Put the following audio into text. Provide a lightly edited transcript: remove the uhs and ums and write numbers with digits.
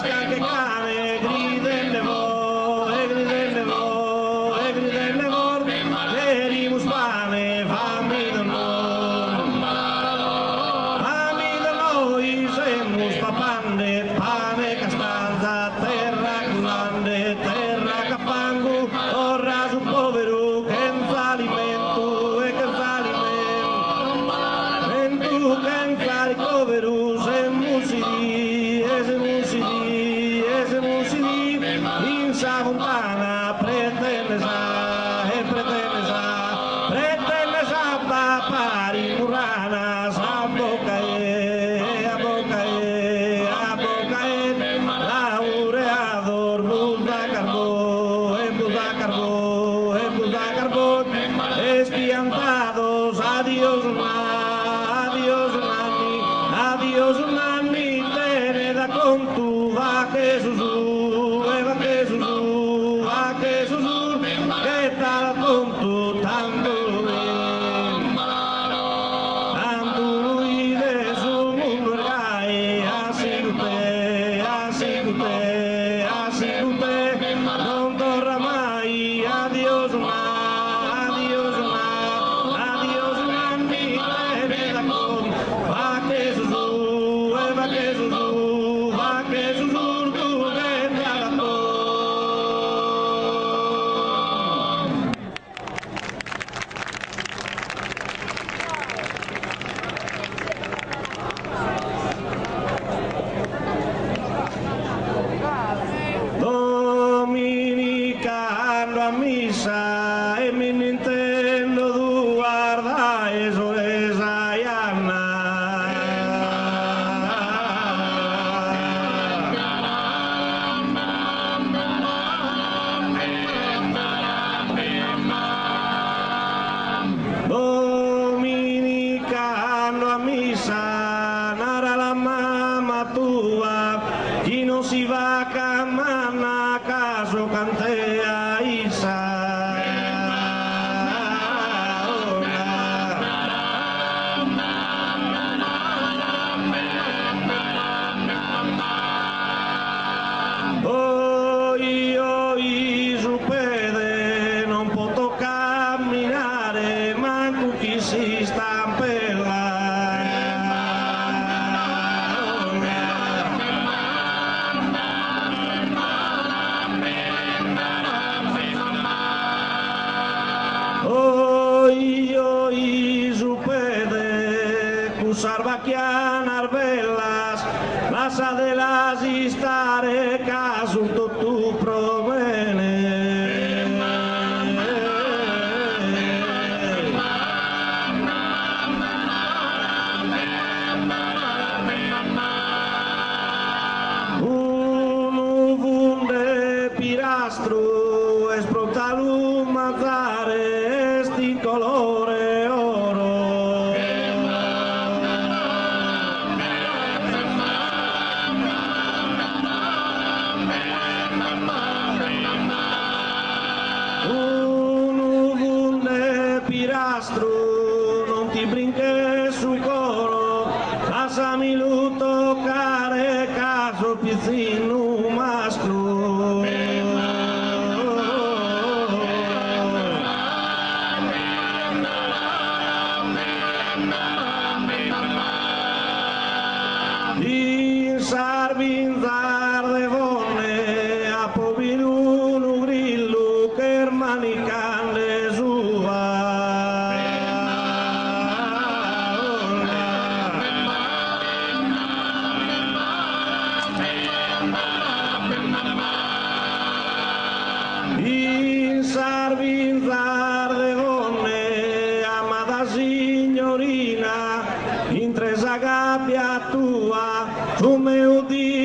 casca che cane, gridelle vo, e gridelle vo, e gridelle vo, verimus pane, fammi da noi, semus papande, pane castanza, terra culande, terra capangu, ora su povero, che alimento, e che alimento, che povero, semus in sa fontana, pretende sa, papari murana, sa bocca laureador, buda carbón, espiantados, adiós nani, teneda con tu va que susu, que tal con tu tanto lui de su mundo ergai, así cute, non torna mai, adiós nani, teneda con va que susu, tu que tal con. Dominicano a misa e mi intendo du guarda eso esa Ianna. Dominicano a misa, nara la mamma tua, chi non si va a camana a caso cantea Isa. Oi, su pede, non posso camminare, manco chi si stampella. Oi, su pede, cusarbachianar bellas, masa de las istare, caso tu provene. Un vunde pirastro, esprotalu mazzare, esti colore oro. Un vunde pirastro, non ti brinche su coro, lasciami lu toccare caso pizzino mastro. In Sarvinzar de Bonne, a poviruno grillo che manican le sua. In Sarvinzar de Bonne, amata signorina, in tresa gabbia tua, su meu Dio